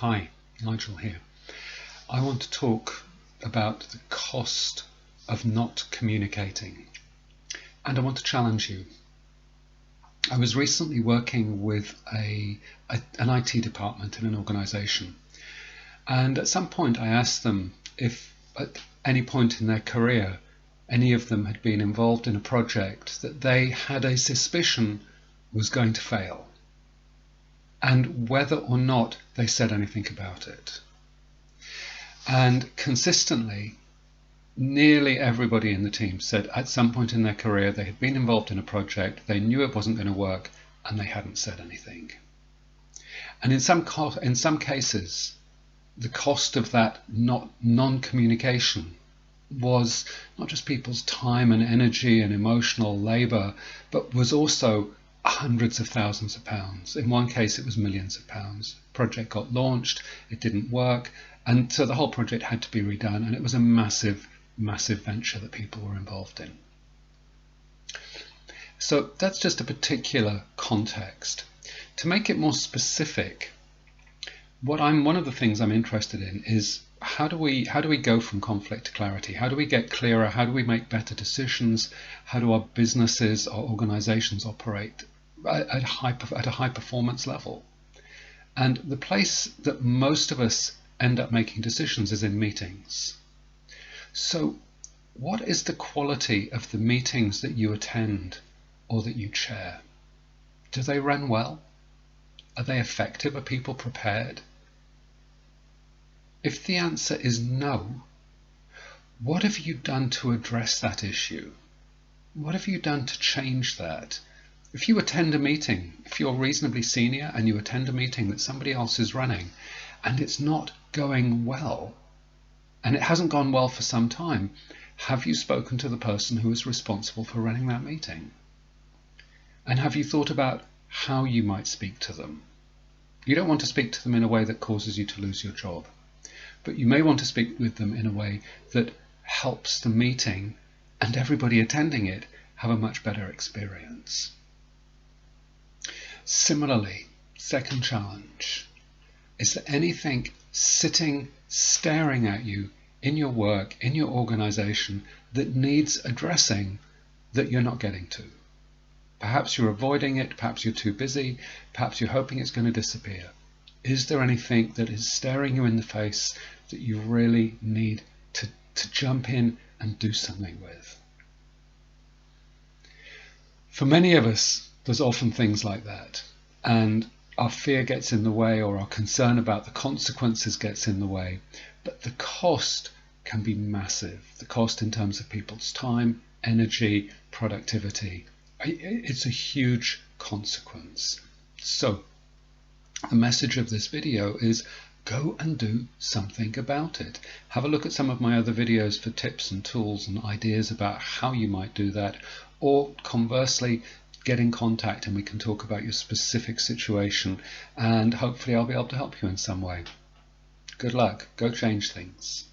Hi, Nigel here. I want to talk about the cost of not communicating, and I want to challenge you. I was recently working with an IT department in an organisation, and at some point I asked them if at any point in their career any of them had been involved in a project that they had a suspicion was going to fail, and whether or not they said anything about it. And consistently, nearly everybody in the team said at some point in their career they had been involved in a project, they knew it wasn't going to work, and they hadn't said anything. And in some cases, the cost of that non-communication was not just people's time and energy and emotional labour, but was also hundreds of thousands of pounds. In one case, it was millions of pounds. The project got launched, it didn't work, and so the whole project had to be redone, and it was a massive venture that people were involved in. So that's just a particular context. To make it more specific, one of the things I'm interested in is how do we go from conflict to clarity? How do we get clearer? How do we make better decisions? How do our businesses, our organizations operate at a high performance level? And the place that most of us end up making decisions is in meetings. So what is the quality of the meetings that you attend or that you chair? Do they run well? Are they effective? Are people prepared? If the answer is no, what have you done to address that issue? What have you done to change that? If you attend a meeting, if you're reasonably senior and you attend a meeting that somebody else is running and it's not going well, and it hasn't gone well for some time, have you spoken to the person who is responsible for running that meeting? And have you thought about how you might speak to them? You don't want to speak to them in a way that causes you to lose your job, but you may want to speak with them in a way that helps the meeting and everybody attending it have a much better experience. Similarly, second challenge, is there anything sitting, staring at you in your work, in your organization that needs addressing that you're not getting to? Perhaps you're avoiding it, perhaps you're too busy, perhaps you're hoping it's going to disappear. Is there anything that is staring you in the face that you really need to jump in and do something with? For many of us, there's often things like that, and our fear gets in the way, or our concern about the consequences gets in the way, but the cost can be massive. The cost in terms of people's time, energy, productivity. It's a huge consequence. So the message of this video is go and do something about it. Have a look at some of my other videos for tips and tools and ideas about how you might do that, or conversely, get in contact and we can talk about your specific situation, and hopefully I'll be able to help you in some way. Good luck. Go change things.